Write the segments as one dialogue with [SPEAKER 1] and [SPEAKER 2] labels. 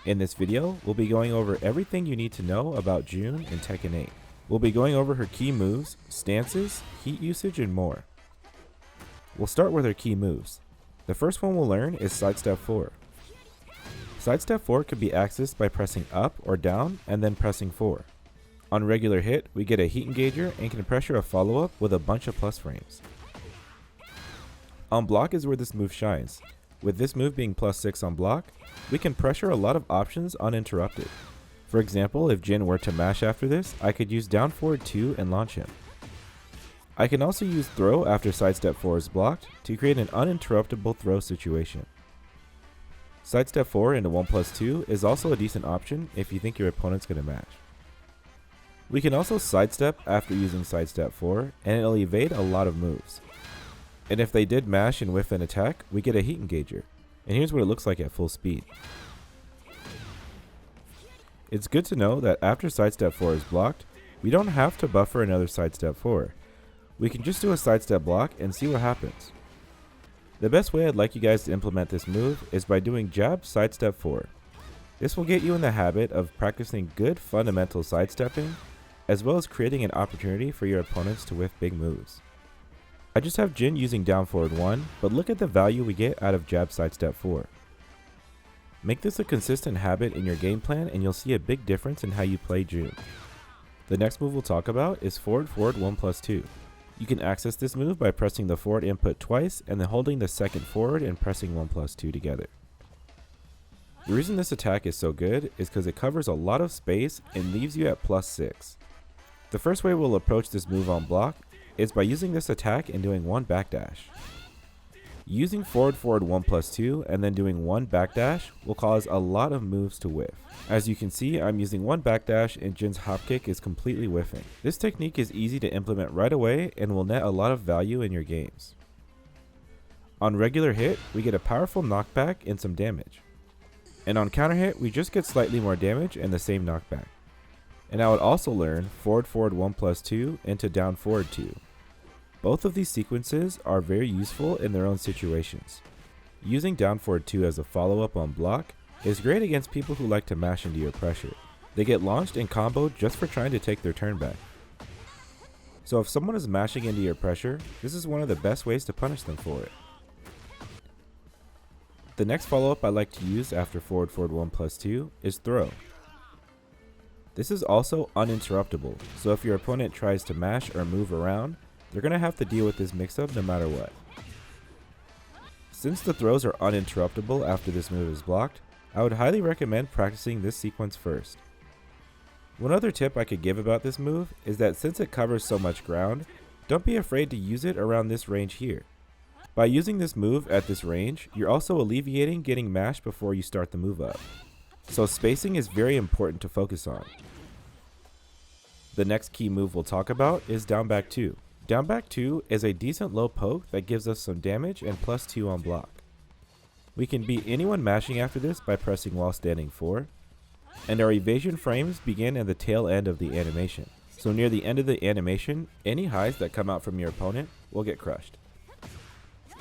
[SPEAKER 1] In this video, we'll be going over everything you need to know about June in Tekken 8. We'll be going over her key moves, stances, heat usage, and more. We'll start with her key moves. The first one we'll learn is Sidestep 4. Sidestep 4 can be accessed by pressing up or down and then pressing 4. On regular hit, we get a heat engager and can pressure a follow-up with a bunch of plus frames. On block is where this move shines. With this move being plus 6 on block, we can pressure a lot of options uninterrupted. For example, if Jin were to mash after this, I could use down forward 2 and launch him. I can also use throw after Sidestep 4 is blocked to create an uninterruptible throw situation. Sidestep 4 into 1+2 is also a decent option if you think your opponent's going to mash. We can also sidestep after using Sidestep 4 and it'll evade a lot of moves. And if they did mash and whiff an attack, we get a heat engager. And here's what it looks like at full speed. It's good to know that after Sidestep 4 is blocked, we don't have to buffer another Sidestep 4. We can just do a sidestep block and see what happens. The best way I'd like you guys to implement this move is by doing jab Sidestep 4. This will get you in the habit of practicing good fundamental sidestepping, as well as creating an opportunity for your opponents to whiff big moves. I just have Jin using down forward 1, but look at the value we get out of jab Sidestep 4. Make this a consistent habit in your game plan and you'll see a big difference in how you play June. The next move we'll talk about is forward 1+2. You can access this move by pressing the forward input twice and then holding the second forward and pressing 1+2 together. The reason this attack is so good is because it covers a lot of space and leaves you at +6. The first way we'll approach this move on block is by using this attack and doing 1 backdash. Using forward 1+2 and then doing 1 backdash will cause a lot of moves to whiff. As you can see, I'm using 1 backdash and Jin's hop kick is completely whiffing. This technique is easy to implement right away and will net a lot of value in your games. On regular hit, we get a powerful knockback and some damage. And on counter hit, we just get slightly more damage and the same knockback. And I would also learn forward 1+2 into down forward 2. Both of these sequences are very useful in their own situations. Using down forward 2 as a follow-up on block is great against people who like to mash into your pressure. They get launched and comboed just for trying to take their turn back. So if someone is mashing into your pressure, this is one of the best ways to punish them for it. The next follow-up I like to use after forward 1+2 is throw. This is also uninterruptible, so if your opponent tries to mash or move around, they're going to have to deal with this mix-up no matter what. Since the throws are uninterruptible after this move is blocked, I would highly recommend practicing this sequence first. One other tip I could give about this move is that since it covers so much ground, don't be afraid to use it around this range here. By using this move at this range, you're also alleviating getting mashed before you start the move up. So spacing is very important to focus on. The next key move we'll talk about is down back 2. Down back 2 is a decent low poke that gives us some damage and +2 on block. We can beat anyone mashing after this by pressing while standing 4, and our evasion frames begin at the tail end of the animation. So near the end of the animation, any highs that come out from your opponent will get crushed.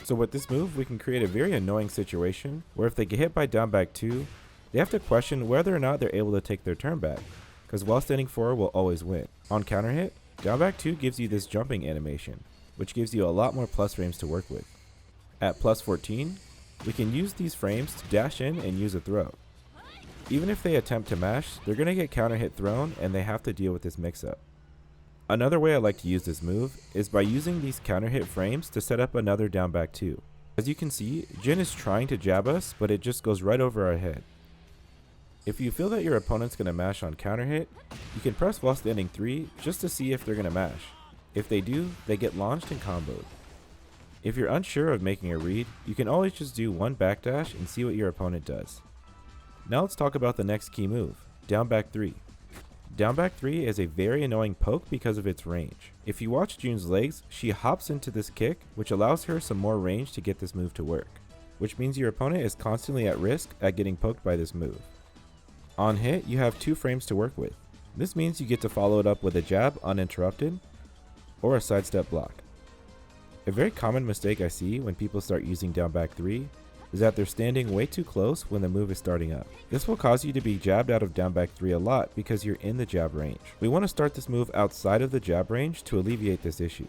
[SPEAKER 1] So with this move, we can create a very annoying situation where if they get hit by down back 2, they have to question whether or not they're able to take their turn back, because while standing 4 will always win. On counter hit, down back 2 gives you this jumping animation, which gives you a lot more plus frames to work with. At +14, we can use these frames to dash in and use a throw. Even if they attempt to mash, they're going to get counter hit thrown and they have to deal with this mix-up. Another way I like to use this move is by using these counter hit frames to set up another down back 2. As you can see, Jin is trying to jab us, but it just goes right over our head. If you feel that your opponent's going to mash on counter hit, you can press while standing 3 just to see if they're going to mash. If they do, they get launched and comboed. If you're unsure of making a read, you can always just do 1 backdash and see what your opponent does. Now let's talk about the next key move, down back 3. Down back 3 is a very annoying poke because of its range. If you watch June's legs, she hops into this kick, which allows her some more range to get this move to work, which means your opponent is constantly at risk at getting poked by this move. On hit, you have 2 frames to work with. This means you get to follow it up with a jab uninterrupted or a sidestep block. A very common mistake I see when people start using down back 3 is that they're standing way too close when the move is starting up. This will cause you to be jabbed out of down back 3 a lot because you're in the jab range. We want to start this move outside of the jab range to alleviate this issue.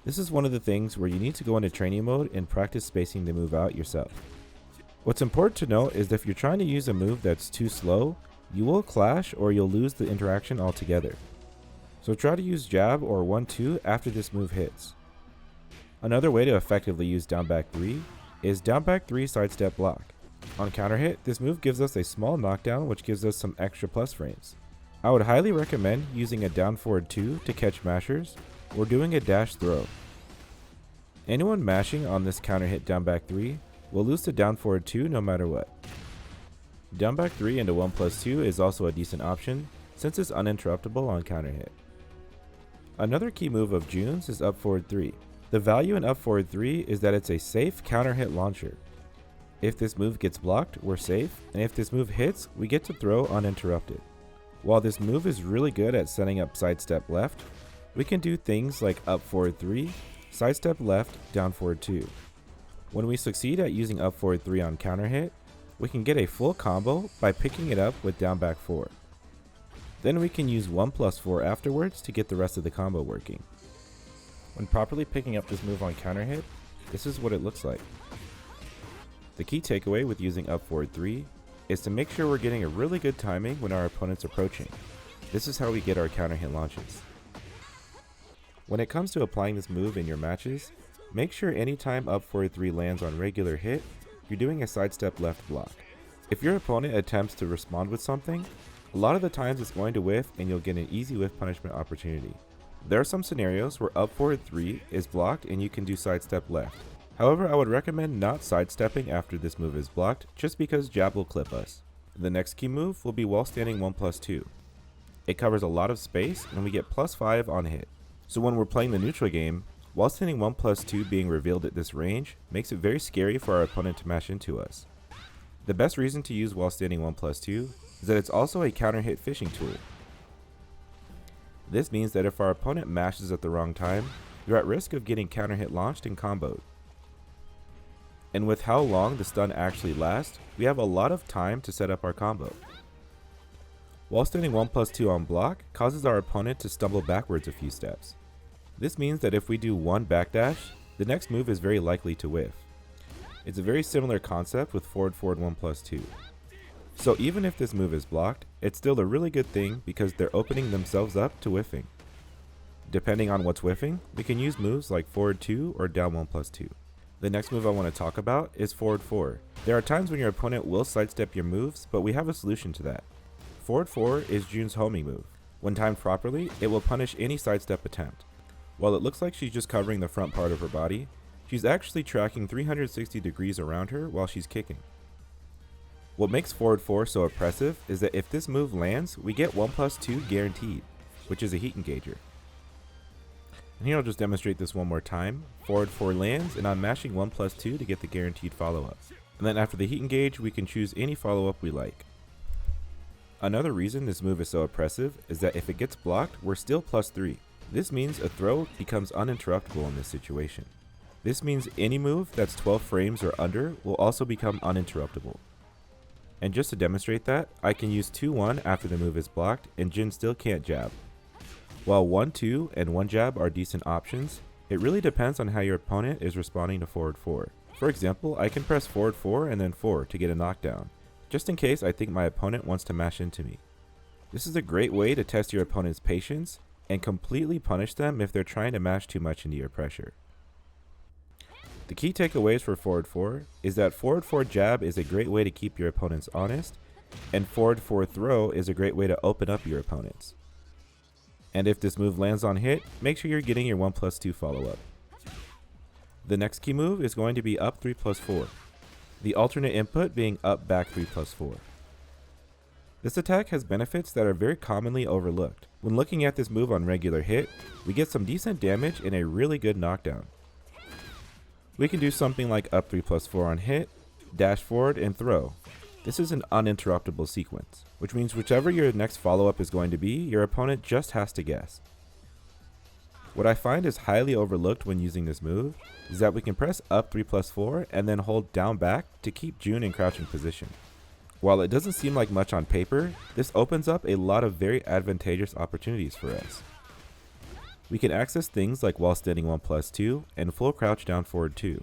[SPEAKER 1] This is one of the things where you need to go into training mode and practice spacing the move out yourself. What's important to note is that if you're trying to use a move that's too slow, you will clash or you'll lose the interaction altogether. So try to use jab or 1-2 after this move hits. Another way to effectively use down back 3 is down back 3 sidestep block. On counter hit, this move gives us a small knockdown which gives us some extra plus frames. I would highly recommend using a down forward 2 to catch mashers or doing a dash throw. Anyone mashing on this counter hit down back 3 will lose to down forward 2 no matter what. Down back 3 into 1+2 is also a decent option since it's uninterruptible on counter hit. Another key move of June's is up forward 3. The value in up forward 3 is that it's a safe counter hit launcher. If this move gets blocked, we're safe, and if this move hits, we get to throw uninterrupted. While this move is really good at setting up sidestep left, we can do things like up forward 3, sidestep left, down forward 2. When we succeed at using up forward 3 on counter hit, we can get a full combo by picking it up with down back 4. Then we can use 1+4 afterwards to get the rest of the combo working. When properly picking up this move on counter hit, this is what it looks like. The key takeaway with using up forward 3 is to make sure we're getting a really good timing when our opponent's approaching. This is how we get our counter hit launches. When it comes to applying this move in your matches, make sure anytime up forward 3 lands on regular hit, you're doing a sidestep left block. If your opponent attempts to respond with something, a lot of the times it's going to whiff and you'll get an easy whiff punishment opportunity. There are some scenarios where up forward 3 is blocked and you can do sidestep left. However, I would recommend not sidestepping after this move is blocked just because jab will clip us. The next key move will be wall standing 1+2. It covers a lot of space and we get +5 on hit. So when we're playing the neutral game, wall standing 1+2 being revealed at this range makes it very scary for our opponent to mash into us. The best reason to use wall standing 1+2 is that it's also a counter hit fishing tool. This means that if our opponent mashes at the wrong time, you're at risk of getting counter hit launched and comboed. And with how long the stun actually lasts, we have a lot of time to set up our combo. Wall standing 1+2 on block causes our opponent to stumble backwards a few steps. This means that if we do one backdash, the next move is very likely to whiff. It's a very similar concept with forward 1+2. So even if this move is blocked, it's still a really good thing because they're opening themselves up to whiffing. Depending on what's whiffing, we can use moves like forward 2 or down 1+2. The next move I want to talk about is forward 4. There are times when your opponent will sidestep your moves, but we have a solution to that. Forward 4 is June's homing move. When timed properly, it will punish any sidestep attempt. While it looks like she's just covering the front part of her body, she's actually tracking 360 degrees around her while she's kicking. What makes forward 4 so oppressive is that if this move lands, we get 1+2 guaranteed, which is a heat engager. And here I'll just demonstrate this one more time. Forward 4 lands, and I'm mashing 1+2 to get the guaranteed follow-up. And then after the heat engage, we can choose any follow-up we like. Another reason this move is so oppressive is that if it gets blocked, we're still +3. This means a throw becomes uninterruptible in this situation. This means any move that's 12 frames or under will also become uninterruptible. And just to demonstrate that, I can use 2-1 after the move is blocked and Jin still can't jab. While 1-2 and 1 jab are decent options, it really depends on how your opponent is responding to forward 4. For example, I can press forward 4 and then 4 to get a knockdown, just in case I think my opponent wants to mash into me. This is a great way to test your opponent's patience and completely punish them if they're trying to mash too much into your pressure. The key takeaways for forward 4 is that forward 4 jab is a great way to keep your opponents honest, and forward 4 throw is a great way to open up your opponents. And if this move lands on hit, make sure you're getting your 1+2 follow-up. The next key move is going to be up 3+4, the alternate input being up back 3+4. This attack has benefits that are very commonly overlooked. When looking at this move on regular hit, we get some decent damage and a really good knockdown. We can do something like up 3+4 on hit, dash forward, and throw. This is an uninterruptible sequence, which means whichever your next follow-up is going to be, your opponent just has to guess. What I find is highly overlooked when using this move is that we can press up 3+4 and then hold down back to keep Jun in crouching position. While it doesn't seem like much on paper, this opens up a lot of very advantageous opportunities for us. We can access things like while standing 1+2 and full crouch down forward 2.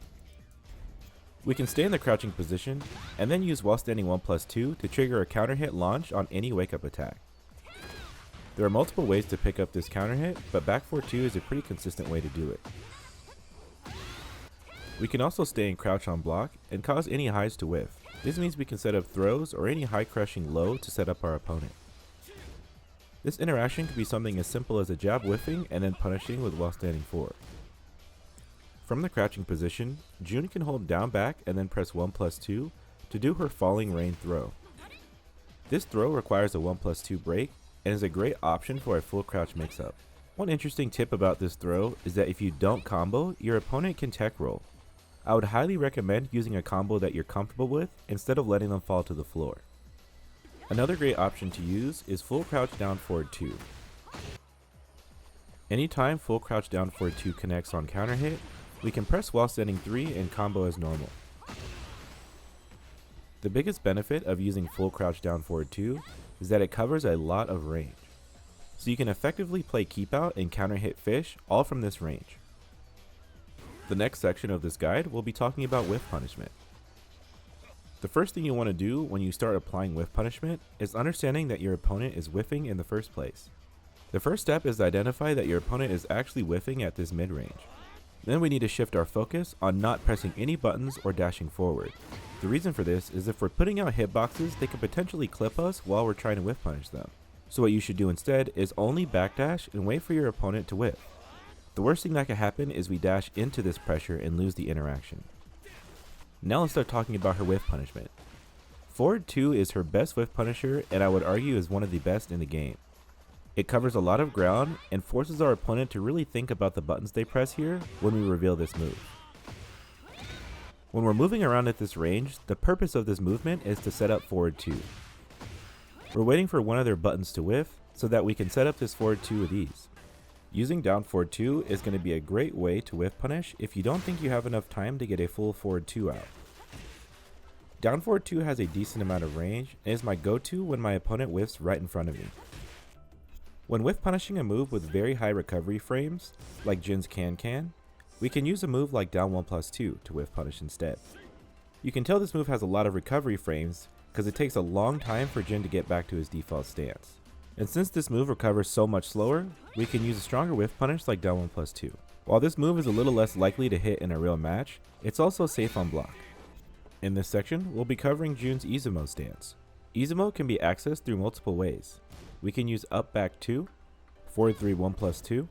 [SPEAKER 1] We can stay in the crouching position and then use while standing 1+2 to trigger a counter hit launch on any wake up attack. There are multiple ways to pick up this counter hit, but back forward 2 is a pretty consistent way to do it. We can also stay in crouch on block and cause any highs to whiff. This means we can set up throws or any high crushing low to set up our opponent. This interaction could be something as simple as a jab whiffing and then punishing with while standing 4. From the crouching position, Jun can hold down back and then press 1+2 to do her falling rain throw. This throw requires a 1+2 break and is a great option for a full crouch mix-up. One interesting tip about this throw is that if you don't combo, your opponent can tech roll. I would highly recommend using a combo that you're comfortable with instead of letting them fall to the floor. Another great option to use is full crouch down forward 2. Anytime full crouch down forward 2 connects on counter hit, we can press while standing 3 and combo as normal. The biggest benefit of using full crouch down forward 2 is that it covers a lot of range. So you can effectively play keep out and counter hit fish all from this range. The next section of this guide will be talking about whiff punishment. The first thing you want to do when you start applying whiff punishment is understanding that your opponent is whiffing in the first place. The first step is to identify that your opponent is actually whiffing at this mid-range. Then we need to shift our focus on not pressing any buttons or dashing forward. The reason for this is if we're putting out hitboxes, they could potentially clip us while we're trying to whiff punish them. So what you should do instead is only backdash and wait for your opponent to whiff. The worst thing that could happen is we dash into this pressure and lose the interaction. Now let's start talking about her whiff punishment. Forward 2 is her best whiff punisher and I would argue is one of the best in the game. It covers a lot of ground and forces our opponent to really think about the buttons they press here when we reveal this move. When we're moving around at this range, the purpose of this movement is to set up forward 2. We're waiting for one of their buttons to whiff so that we can set up this forward 2 with ease. Using down forward 2 is going to be a great way to whiff punish if you don't think you have enough time to get a full forward 2 out. Down forward 2 has a decent amount of range and is my go-to when my opponent whiffs right in front of me. When whiff punishing a move with very high recovery frames, like Jin's can, we can use a move like down 1+2 to whiff punish instead. You can tell this move has a lot of recovery frames because it takes a long time for Jin to get back to his default stance. And since this move recovers so much slower, we can use a stronger whiff punish like down 1+2. While this move is a little less likely to hit in a real match, it's also safe on block. In this section, we'll be covering Jun's Izumo Stance. Izumo can be accessed through multiple ways. We can use up back 2, forward 3 1+2,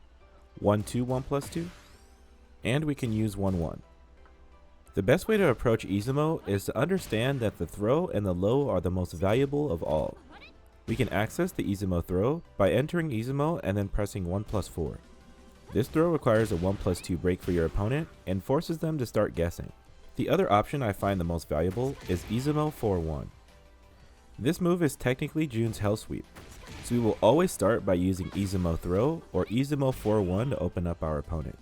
[SPEAKER 1] 1-2 1+2, and we can use 1-1. The best way to approach Izumo is to understand that the throw and the low are the most valuable of all. We can access the Izumo throw by entering Izumo and then pressing 1+4. This throw requires a 1+2 break for your opponent and forces them to start guessing. The other option I find the most valuable is Izumo 4-1. This move is technically Jun's Hell Sweep, so we will always start by using Izumo throw or Izumo 4-1 to open up our opponent.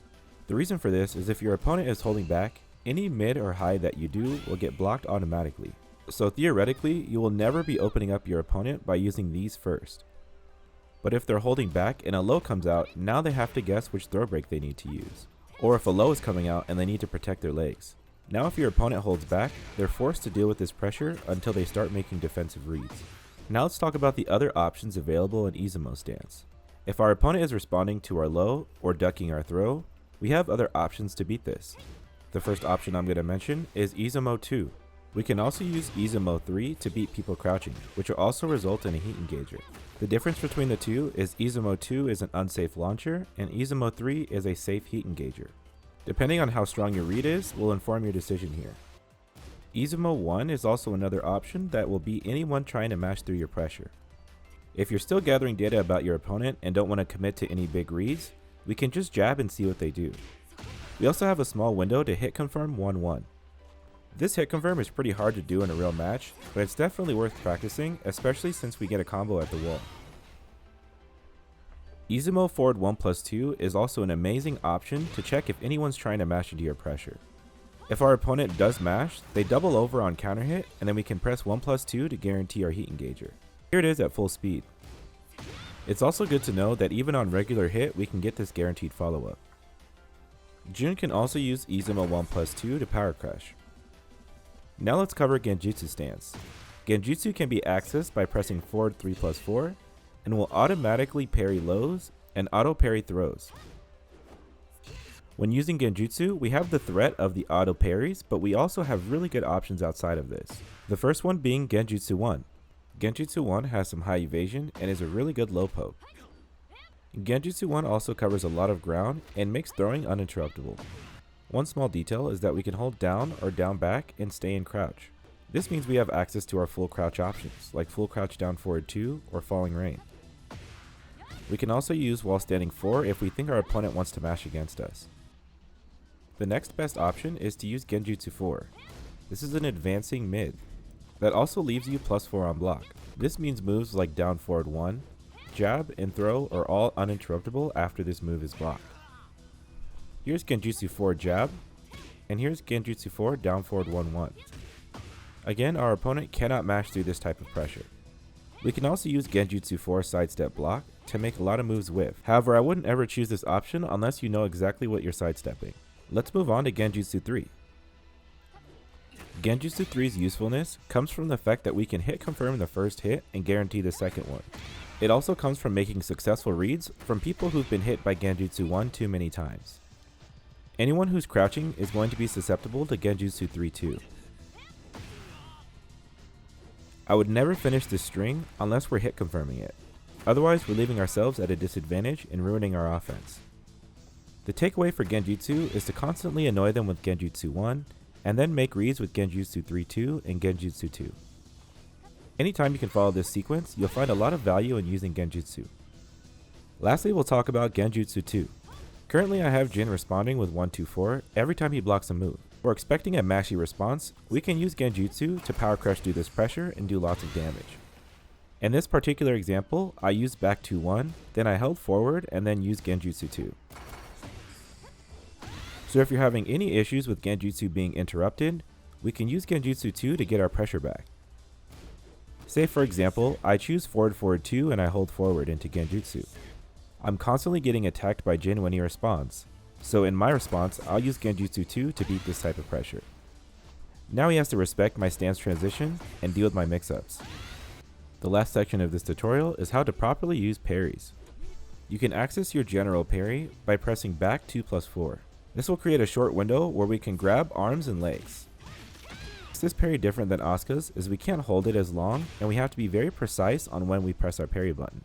[SPEAKER 1] The reason for this is if your opponent is holding back, any mid or high that you do will get blocked automatically. So theoretically, you will never be opening up your opponent by using these first. But if they're holding back and a low comes out, now they have to guess which throw break they need to use. Or if a low is coming out and they need to protect their legs. Now if your opponent holds back, they're forced to deal with this pressure until they start making defensive reads. Now let's talk about the other options available in Izumo Stance. If our opponent is responding to our low or ducking our throw, we have other options to beat this. The first option I'm going to mention is Izumo 2. We can also use Izumo 3 to beat people crouching, which will also result in a heat engager. The difference between the two is Izumo 2 is an unsafe launcher and Izumo 3 is a safe heat engager. Depending on how strong your read is, will inform your decision here. Izumo 1 is also another option that will beat anyone trying to mash through your pressure. If you're still gathering data about your opponent and don't want to commit to any big reads, we can just jab and see what they do. We also have a small window to hit confirm 1-1. This hit confirm is pretty hard to do in a real match, but it's definitely worth practicing, especially since we get a combo at the wall. Izumo forward 1+2 is also an amazing option to check if anyone's trying to mash into your pressure. If our opponent does mash, they double over on counter hit, and then we can press 1+2 to guarantee our heat engager. Here it is at full speed. It's also good to know that even on regular hit, we can get this guaranteed follow-up. Jun can also use Izumo 1+2 to power crush. Now let's cover Genjitsu Stance. Genjitsu can be accessed by pressing forward 3+4, and will automatically parry lows and auto parry throws. When using Genjitsu, we have the threat of the auto parries, but we also have really good options outside of this. The first one being Genjitsu 1. Genjitsu 1 has some high evasion and is a really good low poke. Genjitsu 1 also covers a lot of ground and makes throwing uninterruptible. One small detail is that we can hold down or down back and stay in crouch. This means we have access to our full crouch options, like full crouch down forward 2 or falling rain. We can also use while standing 4 if we think our opponent wants to mash against us. The next best option is to use Genjitsu 4. This is an advancing mid that also leaves you +4 on block. This means moves like down forward 1, jab, and throw are all uninterruptible after this move is blocked. Here's Genjitsu 4 jab, and here's Genjitsu 4 down forward 1-1. Again, our opponent cannot mash through this type of pressure. We can also use Genjitsu 4 sidestep block to make a lot of moves whiff. However, I wouldn't ever choose this option unless you know exactly what you're sidestepping. Let's move on to Genjitsu 3. Genjitsu 3's usefulness comes from the fact that we can hit confirm the first hit and guarantee the second one. It also comes from making successful reads from people who've been hit by Genjitsu 1 too many times. Anyone who's crouching is going to be susceptible to Genjitsu 3 too. I would never finish this string unless we're hit confirming it. Otherwise, we're leaving ourselves at a disadvantage and ruining our offense. The takeaway for Genjitsu is to constantly annoy them with Genjitsu 1, and then make reads with Genjitsu 3-2 and Genjitsu 2. Anytime you can follow this sequence, you'll find a lot of value in using Genjitsu. Lastly, we'll talk about Genjitsu 2. Currently I have Jin responding with 1-2-4 every time he blocks a move. If we're expecting a mashy response, we can use Genjitsu to power crush through this pressure and do lots of damage. In this particular example, I used back 2-1, then I held forward and then used Genjitsu 2. So if you're having any issues with Genjitsu being interrupted, we can use Genjitsu 2 to get our pressure back. Say for example, I choose forward 2 and I hold forward into Genjitsu. I'm constantly getting attacked by Jin when he responds, so in my response, I'll use Genjitsu 2 to beat this type of pressure. Now he has to respect my stance transition and deal with my mix-ups. The last section of this tutorial is how to properly use parries. You can access your general parry by pressing back 2+4. This will create a short window where we can grab arms and legs. This parry different than Asuka's is we can't hold it as long and we have to be very precise on when we press our parry button.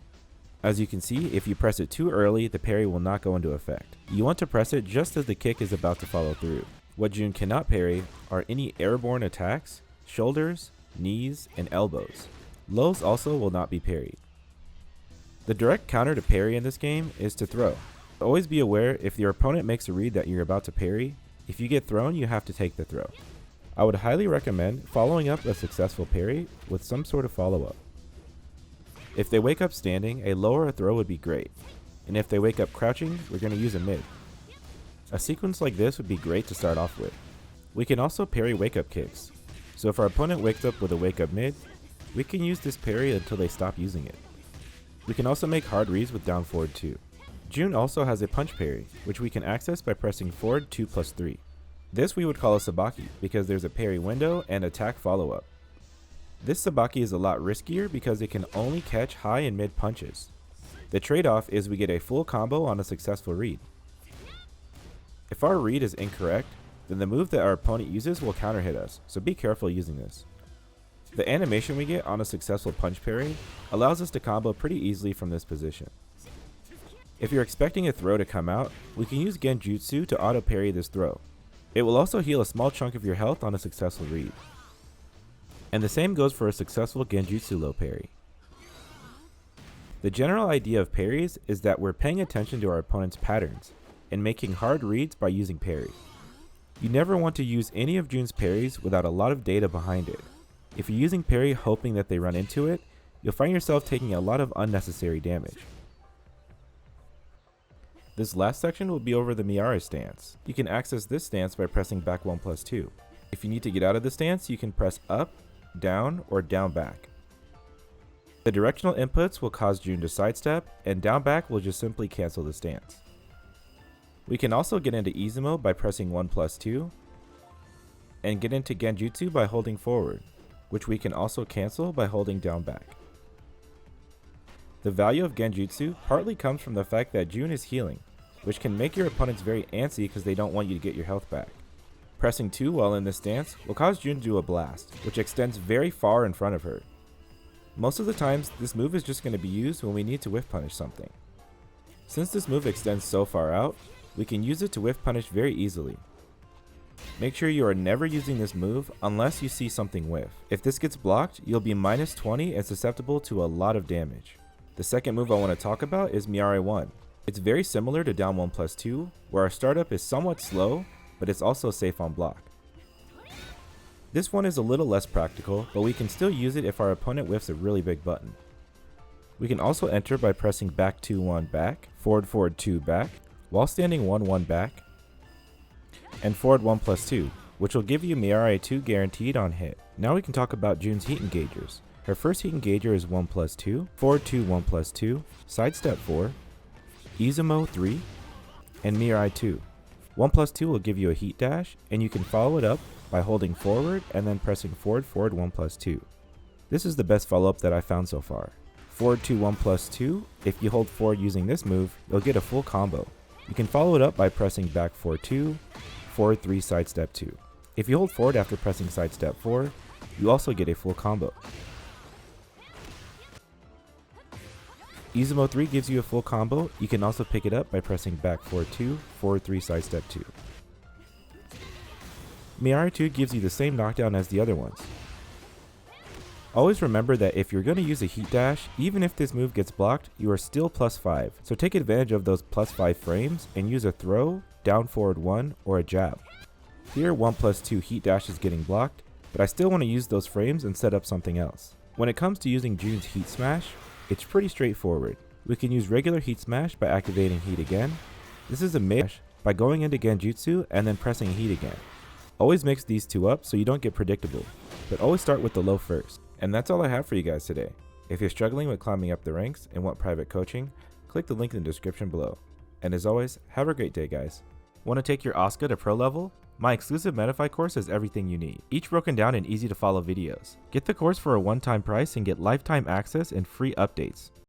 [SPEAKER 1] As you can see, if you press it too early, the parry will not go into effect. You want to press it just as the kick is about to follow through. What Jun cannot parry are any airborne attacks, shoulders, knees, and elbows. Lows also will not be parried. The direct counter to parry in this game is to throw. Always be aware if your opponent makes a read that you're about to parry, if you get thrown, you have to take the throw. I would highly recommend following up a successful parry with some sort of follow-up. If they wake up standing, a lower throw would be great, and if they wake up crouching, we're going to use a mid. A sequence like this would be great to start off with. We can also parry wake-up kicks, so if our opponent wakes up with a wake-up mid, we can use this parry until they stop using it. We can also make hard reads with down forward 2. Jun also has a punch parry, which we can access by pressing forward 2+3. This we would call a sabaki because there's a parry window and attack follow-up. This sabaki is a lot riskier because it can only catch high and mid punches. The trade-off is we get a full combo on a successful read. If our read is incorrect, then the move that our opponent uses will counter hit us, so be careful using this. The animation we get on a successful punch parry allows us to combo pretty easily from this position. If you're expecting a throw to come out, we can use Genjitsu to auto parry this throw. It will also heal a small chunk of your health on a successful read. And the same goes for a successful Genjitsu low parry. The general idea of parries is that we're paying attention to our opponent's patterns and making hard reads by using parry. You never want to use any of Jun's parries without a lot of data behind it. If you're using parry hoping that they run into it, you'll find yourself taking a lot of unnecessary damage. This last section will be over the Miare stance. You can access this stance by pressing back 1+2. If you need to get out of the stance, you can press up, down, or down back. The directional inputs will cause Jun to sidestep, and down back will just simply cancel the stance. We can also get into Izumo by pressing 1+2, and get into Genjitsu by holding forward, which we can also cancel by holding down back. The value of Genjitsu partly comes from the fact that Jun is healing, which can make your opponents very antsy because they don't want you to get your health back. Pressing 2 while in this stance will cause Jun to do a blast, which extends very far in front of her. Most of the times, this move is just going to be used when we need to whiff punish something. Since this move extends so far out, we can use it to whiff punish very easily. Make sure you are never using this move unless you see something whiff. If this gets blocked, you'll be -20 and susceptible to a lot of damage. The second move I want to talk about is Miare 1. It's very similar to down 1+2, where our startup is somewhat slow, but it's also safe on block. This one is a little less practical, but we can still use it if our opponent whiffs a really big button. We can also enter by pressing back 2-1 back, forward 2 back, while standing 1-1 back, and forward 1+2, which will give you Miare 2 guaranteed on hit. Now we can talk about Jun's heat engagers. Her first heat engager is 1+2, forward 2 1+2, sidestep 4, Izumo 3, and Miare 2. 1+2 will give you a heat dash, and you can follow it up by holding forward and then pressing forward 1+2. This is the best follow-up that I found so far. Forward 2 1+2, if you hold forward using this move, you'll get a full combo. You can follow it up by pressing back 4-2, forward 3 sidestep 2. If you hold forward after pressing sidestep 4, you also get a full combo. Izumo 3 gives you a full combo. You can also pick it up by pressing back 4-2, forward 3 sidestep 2. Miare 2 gives you the same knockdown as the other ones. Always remember that if you're going to use a heat dash, even if this move gets blocked, you are still +5, so take advantage of those +5 frames and use a throw, down forward 1, or a jab. Here 1+2 heat dash is getting blocked, but I still want to use those frames and set up something else. When it comes to using Jun's heat smash, it's pretty straightforward. We can use regular heat smash by activating heat again. This is a mid by going into Genjitsu and then pressing heat again. Always mix these two up so you don't get predictable, but always start with the low first. And that's all I have for you guys today. If you're struggling with climbing up the ranks and want private coaching, click the link in the description below. And as always, have a great day guys. Want to take your Asuka to pro level? My exclusive Metafy course has everything you need, each broken down in easy to follow videos. Get the course for a one-time price and get lifetime access and free updates.